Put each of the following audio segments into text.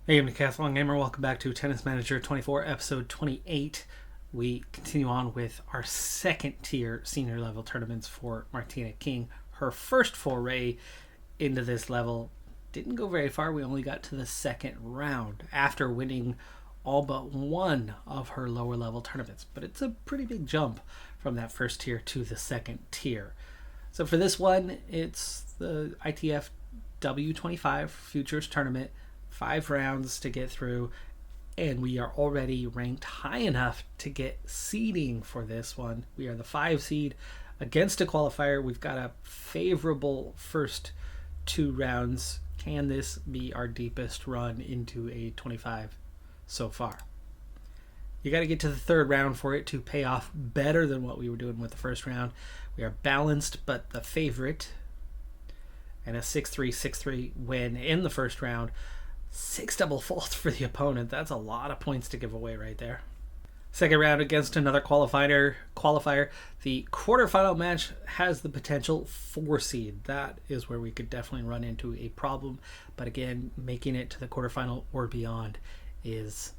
Hey, I'm Decathlon Gamer. Welcome back to Tennis Manager 24, episode 28. We continue on with our second tier senior level tournaments for Martina King. Her first foray into this level didn't go very far. We only got to the second round after winning all but one of her lower level tournaments. But it's a pretty big jump from that first tier to the second tier. So for this one, it's the ITF W25 Futures Tournament. 5 rounds to get through, and we are already ranked high enough to get seeding for this one. We are the 5 seed against a qualifier. We've got a favorable first 2 rounds. Can this be our deepest run into a 25 so far? You got to get to the third round for it to pay off better than what we were doing with the first round. We are balanced but the favorite, and a 6-3, 6-3 win in the first round. 6 double faults for the opponent. That's a lot of points to give away right there. Second round against another qualifier. The quarterfinal match has the potential 4 seed. That is where we could definitely run into a problem. But again, making it to the quarterfinal or beyond is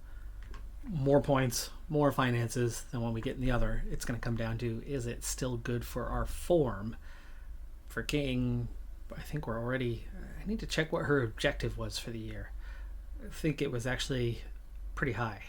more points, more finances than what we get in the other. It's going to come down to, is it still good for our form? For King, I think we're already... I need to check what her objective was for the year. I think it was actually pretty high.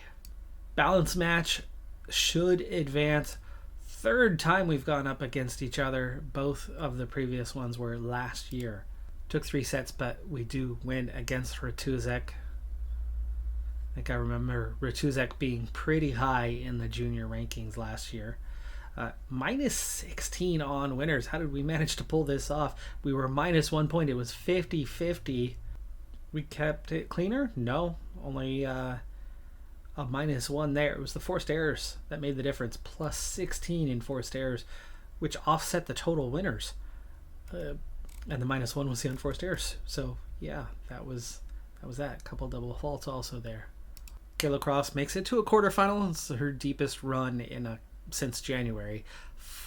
Balance match should advance. Third time we've gone up against each other. Both of the previous ones were last year. Took 3 sets, but we do win against Ratuzek. I think I remember Ratuzek being pretty high in the junior rankings last year. Minus 16 on winners. How did we manage to pull this off? We were minus 1 point. It was 50-50. We kept it cleaner? No. Only a minus 1 there. It was the forced errors that made the difference. Plus 16 in forced errors, which offset the total winners. And the minus 1 was the unforced errors. So, yeah, that was that. A couple double faults also there. Kayla Cross makes it to a quarterfinal. It's her deepest run since January.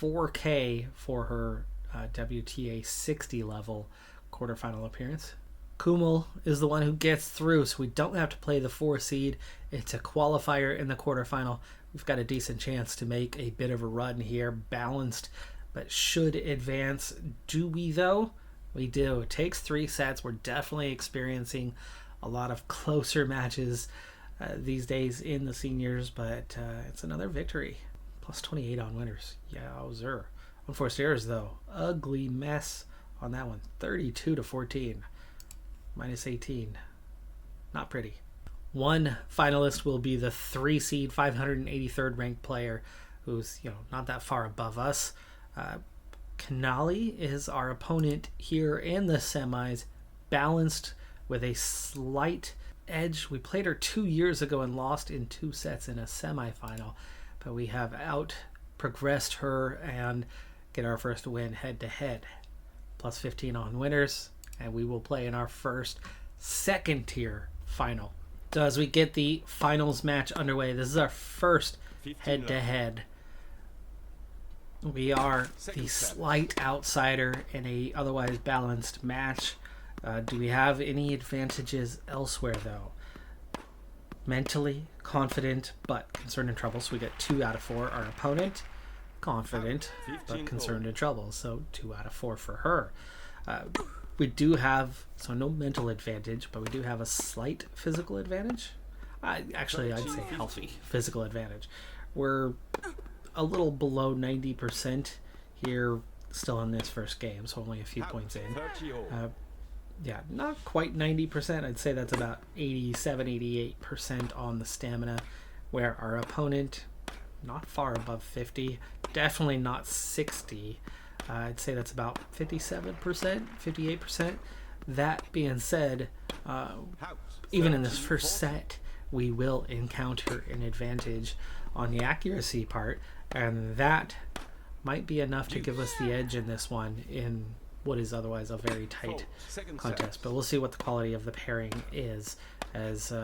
4K for her WTA 60 level quarterfinal appearance. Kumel is the one who gets through, so we don't have to play the 4 seed. It's a qualifier in the quarterfinal. We've got a decent chance to make a bit of a run here. Balanced, but should advance. Do we, though? We do. It takes 3 sets. We're definitely experiencing a lot of closer matches these days in the seniors, but it's another victory. Plus 28 on winners. Yowzer. Unforced errors, though. Ugly mess on that one. 32-14. Minus 18. Not pretty. One finalist will be the 3 seed, 583rd ranked player who's, not that far above us. Canali is our opponent here in the semis. Balanced with a slight edge. We played her 2 years ago and lost in 2 sets in a semifinal. But we have out-progressed her and get our first win head-to-head. Plus 15 on winners, and we will play in our first second-tier final. So as we get the finals match underway, this is our first head-to-head. We are the slight outsider in a otherwise balanced match. Do we have any advantages elsewhere, though? Mentally confident, but concerned and trouble. So we get 2 out of 4. Our opponent, confident, but concerned and trouble. So 2 out of 4 for her. We do have, so no mental advantage, but we do have a slight physical advantage. Actually, I'd say healthy physical advantage. We're a little below 90% here still in this first game, so only a few points in. Yeah, not quite 90%. I'd say that's about 87, 88% on the stamina, where our opponent, not far above 50, definitely not 60. I'd say that's about 57%, 58%. That being said, even in this first set, we will encounter an advantage on the accuracy part, and that might be enough to give us the edge in this one in what is otherwise a very tight contest. But we'll see what the quality of the pairing is, as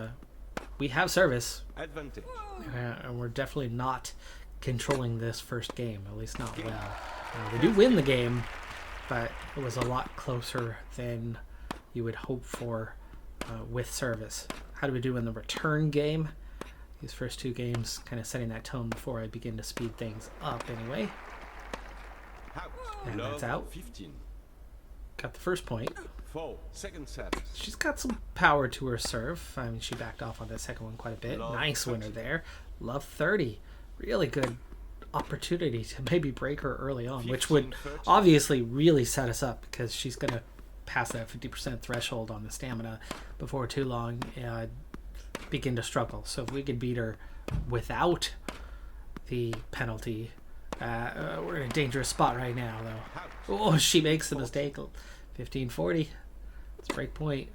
we have service, and we're definitely not controlling this first game, at least not well. We do win the game, but it was a lot closer than you would hope for with service. how do we do in the return game? These first two games kind of setting that tone before I begin to speed things up anyway. And that's out. 15. Got the first point. 4. Second set. She's got some power to her serve. I mean, she backed off on that second one quite a bit. Nice winner there. Love 30. Really good opportunity to maybe break her early on, which would obviously really set us up because she's going to pass that 50% threshold on the stamina before too long and begin to struggle. So if we could beat her without the penalty, we're in a dangerous spot right now, though. Oh, she makes the mistake. 1540. It's break point.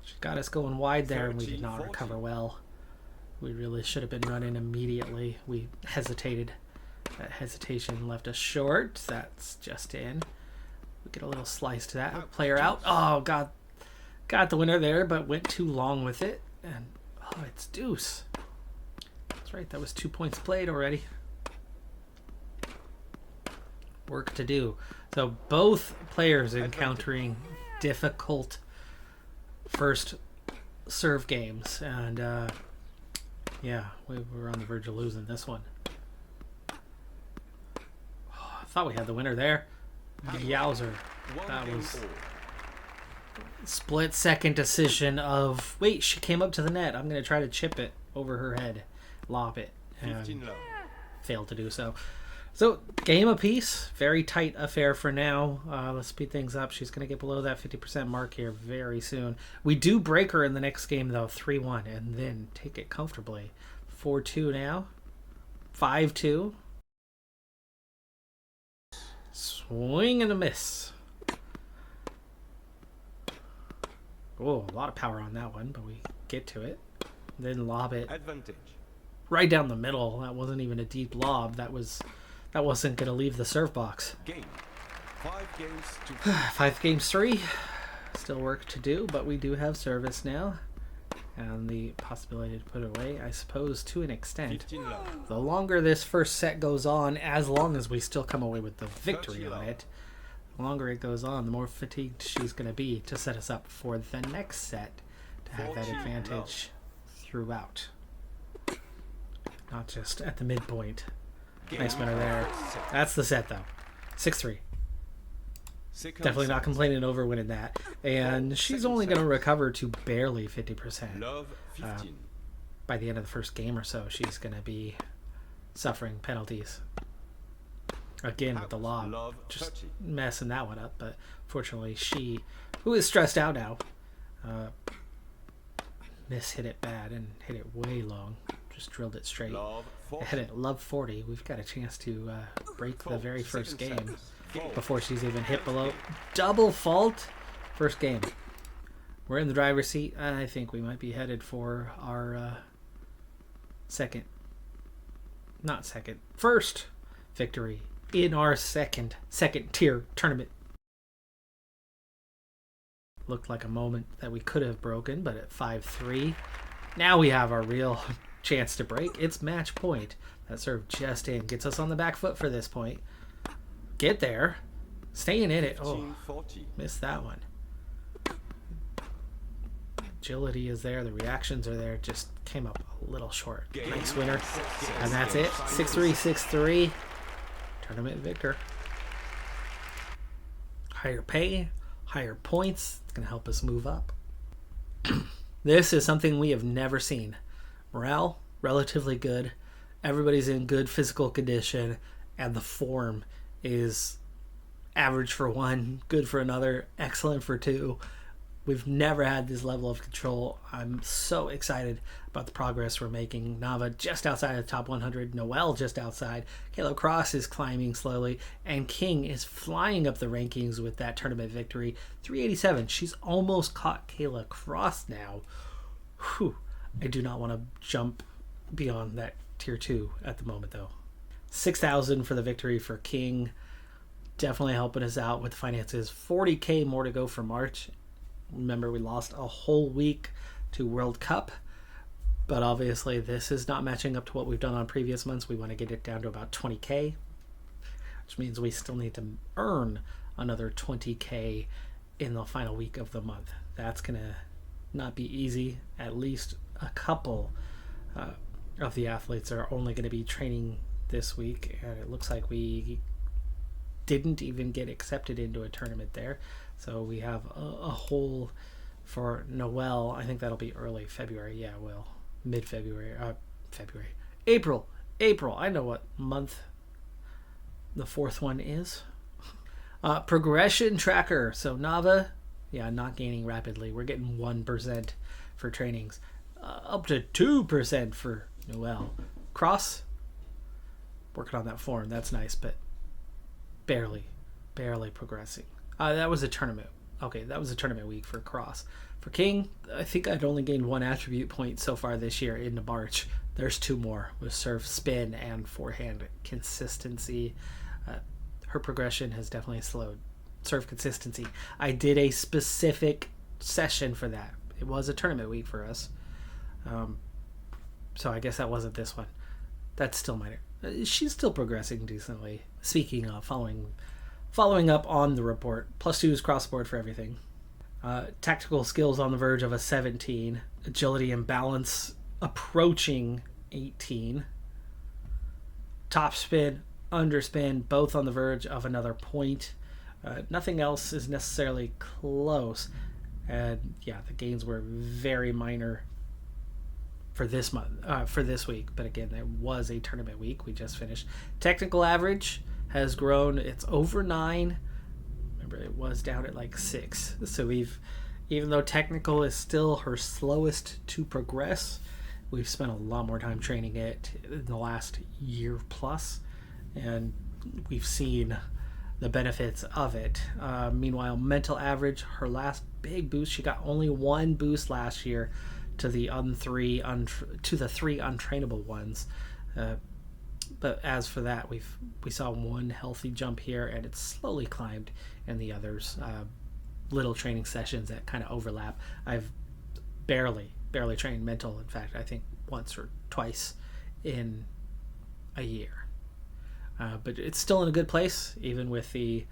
She got us going wide there, and we did not recover well. We really should have been running immediately. We hesitated. That hesitation left us short. That's just in. We get a little slice to that. Player out. Oh, got the winner there, but went too long with it. And, oh, it's deuce. That's right. That was 2 points played already. Work to do. So both players encountering difficult first serve games. And, yeah, we were on the verge of losing this one. Oh, I thought we had the winner there. Yowzer. That was split second decision of, wait, she came up to the net. I'm going to try to chip it over her head. Lob it. And failed to do so. So, game apiece. Very tight affair for now. Let's speed things up. She's going to get below that 50% mark here very soon. We do break her in the next game, though, 3-1, and then take it comfortably. 4-2 now. 5-2. Swing and a miss. Oh, a lot of power on that one, but we get to it. Then lob it. Advantage. Right down the middle. That wasn't even a deep lob. That wasn't going to leave the serve box. Game. 5 games to 5 games 3. Still work to do, but we do have service now. And the possibility to put it away, I suppose, to an extent. The longer this first set goes on, as long as we still come away with the victory on it, the longer it goes on, the more fatigued she's going to be to set us up for the next set to have that advantage throughout. Not just at the midpoint. Nice winner there. That's the set, though. 6-3. Definitely not complaining over winning that. And she's only going to recover to barely 50%. By the end of the first game or so, she's going to be suffering penalties. Again, with the lob. Just messing that one up. But fortunately, she, who is stressed out now, hit it bad and hit it way long. Just drilled it straight. Hit it love 40. We've got a chance to break the very first game before she's even hit below. Double fault. First game. We're in the driver's seat. I think we might be headed for our first victory in our second tier tournament. Looked like a moment that we could have broken, but at 5-3, now we have our real chance to break. It's match point. That serve just in. Gets us on the back foot for this point. Get there. Staying in it. Oh, missed that one. Agility is there. The reactions are there. Just came up a little short. Nice winner. And that's it. 6-3, 6-3. Tournament victor. Higher pay, higher points. It's going to help us move up. This is something we have never seen. Morale, relatively good. Everybody's in good physical condition. And the form is average for one, good for another, excellent for two. We've never had this level of control. I'm so excited about the progress we're making. Nava just outside of the top 100. Noelle just outside. Kayla Cross is climbing slowly. And King is flying up the rankings with that tournament victory. 387. She's almost caught Kayla Cross now. Whew. I do not want to jump beyond that tier 2 at the moment, though. 6,000 for the victory for King. Definitely helping us out with the finances. 40K more to go for March. Remember, we lost a whole week to World Cup, but obviously this is not matching up to what we've done on previous months. We want to get it down to about 20K, which means we still need to earn another 20K in the final week of the month. That's going to not be easy. At least a couple of the athletes are only going to be training this week, and it looks like we didn't even get accepted into a tournament there. So we have a hole for Noel. I think that'll be early February. Yeah, well, mid-February. February. April. I know what month the fourth one is. Progression tracker. So Nava, not gaining rapidly. We're getting 1% for trainings. Up to 2% for Noel. Cross, working on that form. That's nice, but barely progressing. That was a tournament. Okay, that was a tournament week for Cross. For King, I think I'd only gained 1 attribute point so far this year into March. There's 2 more with serve spin and forehand consistency. Her progression has definitely slowed. Serve consistency. I did a specific session for that. It was a tournament week for us. So I guess that wasn't this one. That's still minor. She's still progressing decently. Speaking of following up on the report, +2s cross board for everything. Tactical skills on the verge of a 17. Agility and balance approaching 18. Top spin, underspin, both on the verge of another point. Nothing else is necessarily close. And the gains were very minor for this week. But again, there was a tournament week. We just finished. Technical average has grown. It's over 9. Remember, it was down at like 6. So even though technical is still her slowest to progress, we've spent a lot more time training it in the last year plus, and we've seen the benefits of it. Meanwhile, mental average, her last big boost, she got only 1 boost last year to the 3 untrainable ones. But as for that, we saw 1 healthy jump here, and it's slowly climbed in the others. Little training sessions that kind of overlap. I've barely trained mental. In fact, I think once or twice in a year. But it's still in a good place, even with the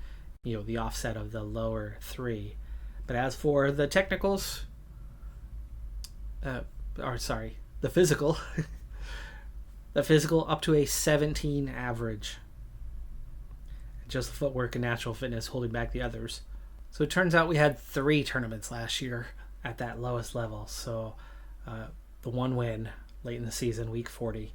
offset of the lower 3. But as for the technicals, the physical. The physical up to a 17 average. Just the footwork and natural fitness holding back the others. So it turns out we had 3 tournaments last year at that lowest level. So the 1 win late in the season, week 40,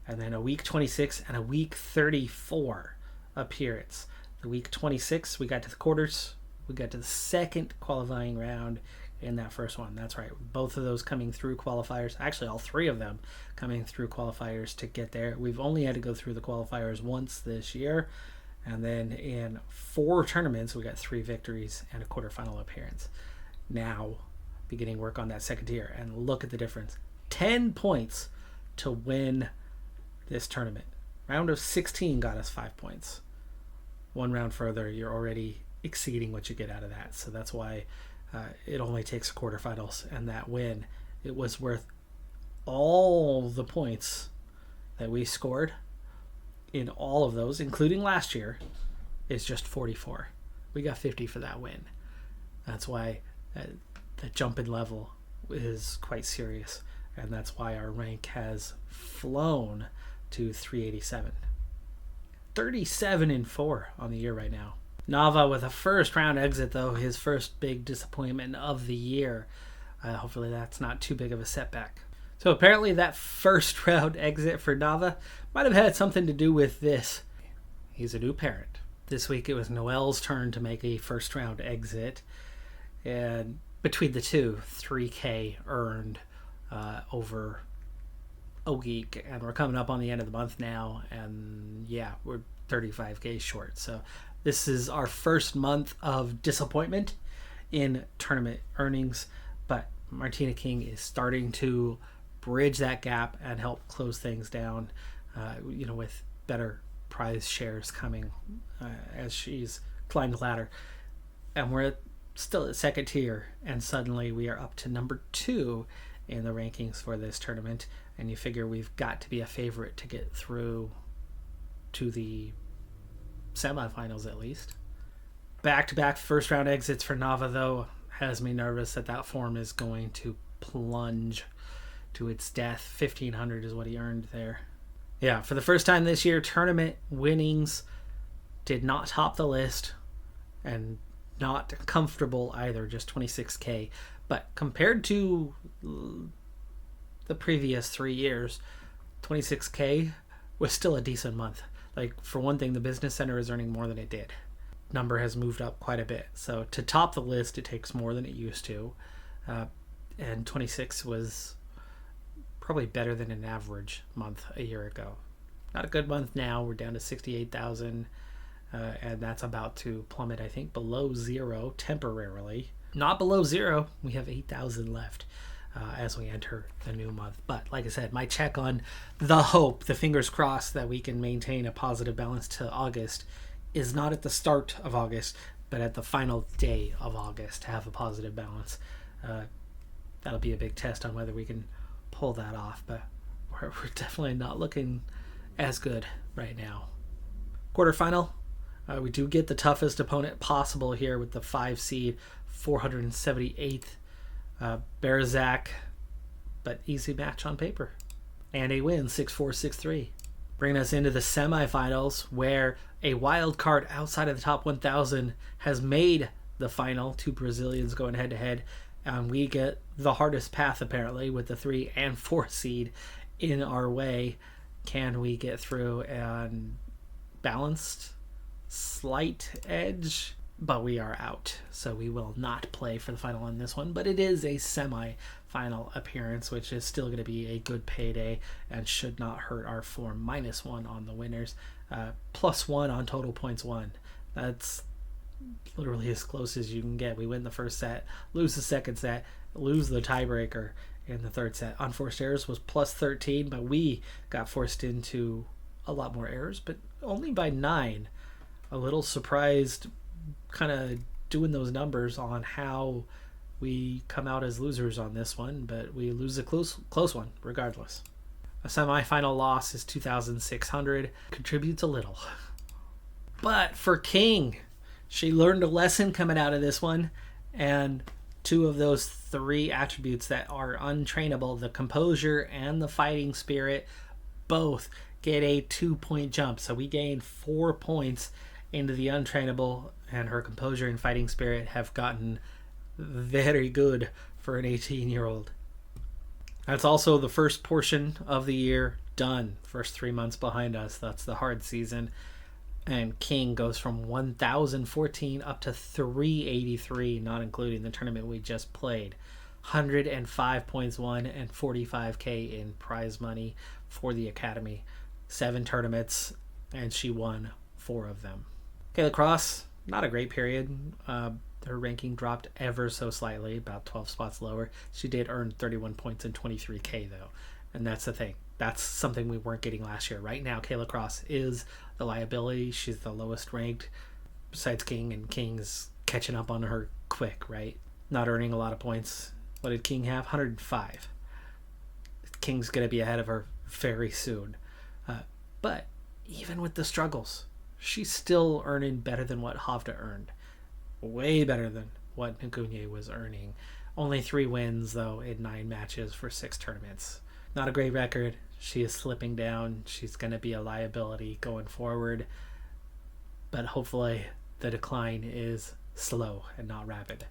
and then a week 26 and a week 34 appearance. The week 26, we got to the quarters. We got to the second qualifying round in that first one. That's right. Both of those coming through qualifiers. Actually, all 3 of them coming through qualifiers to get there. We've only had to go through the qualifiers once this year. And then in 4 tournaments, we got 3 victories and a quarterfinal appearance. Now, beginning work on that second tier. And look at the difference. 10 points to win this tournament. Round of 16 got us 5 points. 1 round further, you're already exceeding what you get out of that. So that's why it only takes quarterfinals, and that win, it was worth all the points that we scored in all of those, including last year, is just 44. We got 50 for that win. That's why that jump in level is quite serious, and that's why our rank has flown to 387. 37-4 on the year right now. Nava with a first round exit, though, his first big disappointment of the year. Hopefully that's not too big of a setback. So apparently that first round exit for Nava might have had something to do with this. He's a new parent. This week it was Noel's turn to make a first round exit. And between the two, 3K earned over a week. And we're coming up on the end of the month now. And we're 35K short. So this is our first month of disappointment in tournament earnings, but Martina King is starting to bridge that gap and help close things down, with better prize shares coming as she's climbed the ladder. And we're still at second tier, and suddenly we are up to number 2 in the rankings for this tournament, and you figure we've got to be a favorite to get through to the semifinals at least. Back-to-back first round exits for Nava, though. has me nervous that form is going to plunge to its death. 1,500 is what he earned there. Yeah, for the first time this year, tournament winnings did not top the list, and not comfortable either, just 26K. But compared to the previous 3 years, 26K was still a decent month. Like, for one thing, the business center is earning more than it did. Number has moved up quite a bit. So to top the list, it takes more than it used to. And 26 was probably better than an average month a year ago. Not a good month now. We're down to 68,000. And that's about to plummet, I think, below zero temporarily. Not below zero. We have 8,000 left as we enter the new month. But like I said, my check on the hope, the fingers crossed that we can maintain a positive balance to August, is not at the start of August, but at the final day of August to have a positive balance. That'll be a big test on whether we can pull that off. But we're definitely not looking as good right now. Quarterfinal. We do get the toughest opponent possible here with the 5 seed, 478th Berzak, but easy match on paper. And a win, 6-4, 6-3. Bringing us into the semifinals, where a wild card outside of the top 1,000 has made the final. 2 Brazilians going head-to-head. And we get the hardest path, apparently, with the 3 and 4 seed in our way. Can we get through and balanced? Slight edge, but we are out, so we will not play for the final on this one. But it is a semi-final appearance, which is still going to be a good payday and should not hurt our form. -1 on the winners, +1 on total points won. That's literally as close as you can get. We win the first set, lose the second set, lose the tiebreaker in the third set. Unforced errors was +13, but we got forced into a lot more errors, but only by 9. A little surprised kind of doing those numbers on how we come out as losers on this one, but we lose a close one regardless. A semifinal loss is 2,600, contributes a little. But for King, she learned a lesson coming out of this one, and 2 of those 3 attributes that are untrainable, the composure and the fighting spirit, both get a 2-point jump. So we gained 4 points into the untrainable, and her composure and fighting spirit have gotten very good for an 18-year-old. That's also the first portion of the year done. First 3 months behind us. That's the hard season. And King goes from 1,014 up to 383, not including the tournament we just played. 105 points won and 45K in prize money for the Academy. 7 tournaments, and she won 4 of them. Kayla Cross, not a great period. Her ranking dropped ever so slightly, about 12 spots lower. She did earn 31 points and 23K, though. And that's the thing. That's something we weren't getting last year. Right now, Kayla Cross is the liability. She's the lowest ranked besides King, and King's catching up on her quick, right? Not earning a lot of points. What did King have? 105. King's going to be ahead of her very soon. But even with the struggles, she's still earning better than what Havda earned. Way better than what Ngunye was earning. Only 3 wins, though, in 9 matches for 6 tournaments. Not a great record. She is slipping down. She's going to be a liability going forward. But hopefully the decline is slow and not rapid.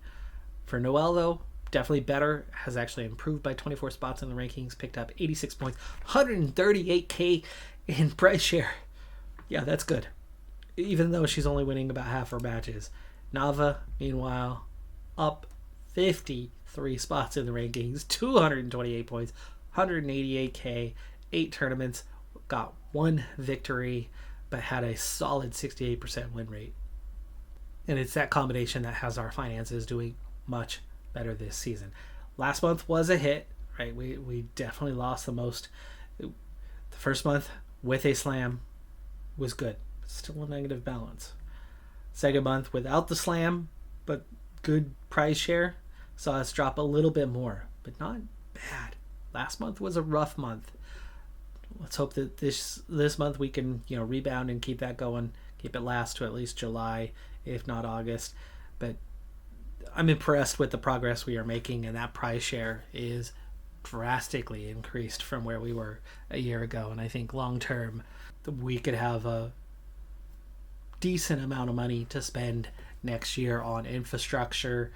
For Noelle, though, definitely better. Has actually improved by 24 spots in the rankings. Picked up 86 points. 138K in prize share. Yeah, that's good. Even though she's only winning about half her matches. Nava, meanwhile, up 53 spots in the rankings. 228 points. 188K. 8 tournaments. Got 1 victory, but had a solid 68% win rate. And it's that combination that has our finances doing much better this season. Last month was a hit, right? We definitely lost the most. The first month with a slam was good. Still a negative balance. Second month without the slam, but good prize share, saw us drop a little bit more, but not bad. Last month was a rough month. Let's hope that this month we can rebound and keep that going, keep it last to at least July, if not August. But I'm impressed with the progress we are making, and that prize share is drastically increased from where we were a year ago. And I think long term, we could have a decent amount of money to spend next year on infrastructure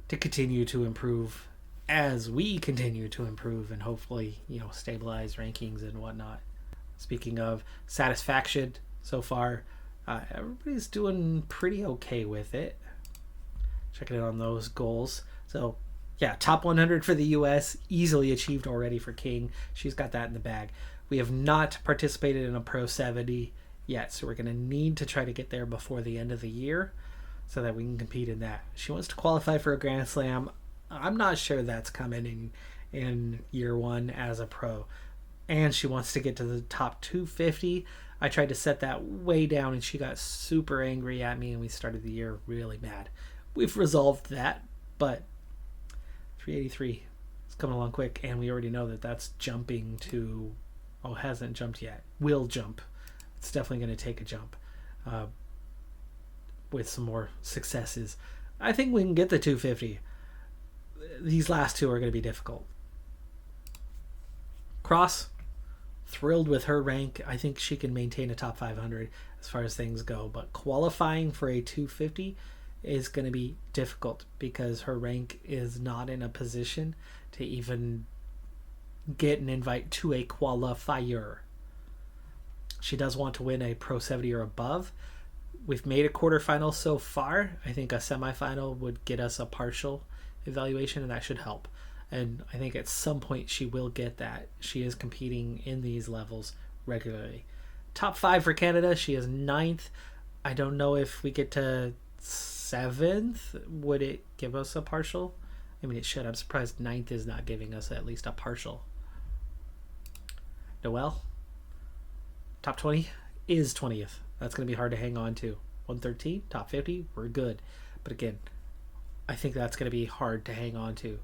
to continue to improve as we continue to improve and hopefully, stabilize rankings and whatnot. Speaking of satisfaction so far, everybody's doing pretty okay with it. Checking in on those goals. So, yeah, top 100 for the US, easily achieved already for King. She's got that in the bag. We have not participated in a Pro 70 yet, so we're going to need to try to get there before the end of the year so that we can compete in that. She wants to qualify for a Grand Slam. I'm not sure that's coming in year one as a pro. And she wants to get to the top 250. I tried to set that way down, and she got super angry at me, and we started the year really mad. We've resolved that, but 383 is coming along quick, and we already know that that's jumping to... Oh, hasn't jumped yet. Will jump. It's definitely going to take a jump with some more successes. I think we can get the 250. These last two are going to be difficult. Cross, thrilled with her rank. I think she can maintain a top 500 as far as things go, but qualifying for a 250 is going to be difficult because her rank is not in a position to even get an invite to a qualifier. She does want to win a Pro 70 or above. We've made a quarterfinal so far. I think a semifinal would get us a partial evaluation, and that should help. And I think at some point she will get that. She is competing in these levels regularly. Top 5 for Canada. She is 9th. I don't know if we get to 7th. Would it give us a partial? I mean, it should. I'm surprised 9th is not giving us at least a partial. Noelle, top 20 is 20th. That's going to be hard to hang on to. 113, top 50, we're good. But again, I think that's going to be hard to hang on to.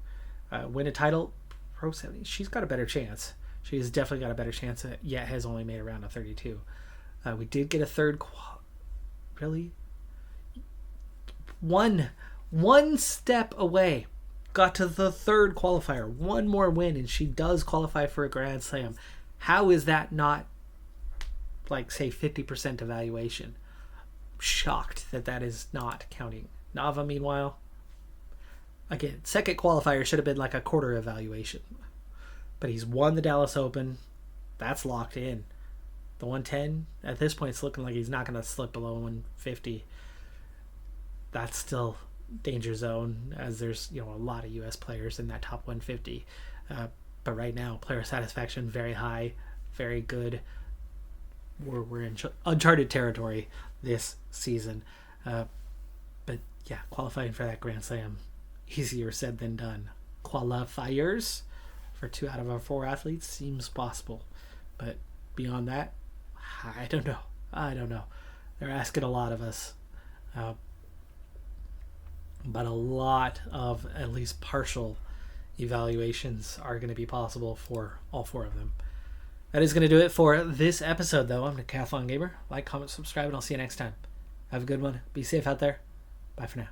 Win a title, Pro 70, she's got a better chance. She's definitely got a better chance, yet has only made around a 32. We did get a third really? One step away. Got to the third qualifier. One more win, and she does qualify for a Grand Slam. How is that not, like, say, 50% evaluation? Shocked that is not counting. Nava, meanwhile, again, second qualifier should have been like a quarter evaluation. But he's won the Dallas Open. That's locked in. The 110, at this point, it's looking like he's not going to slip below 150. That's still danger zone, as there's a lot of U.S. players in that top 150. But right now, player satisfaction very high, very good. We're in uncharted territory this season. But yeah, qualifying for that Grand Slam, easier said than done. Qualifiers for 2 out of our 4 athletes seems possible. But beyond that, I don't know. They're asking a lot of us. But a lot of at least partial evaluations are going to be possible for all 4 of them. That is going to do it for this episode, though. I'm Decathlon Gamer. Like, comment, subscribe, and I'll see you next time. Have a good one. Be safe out there. Bye for now.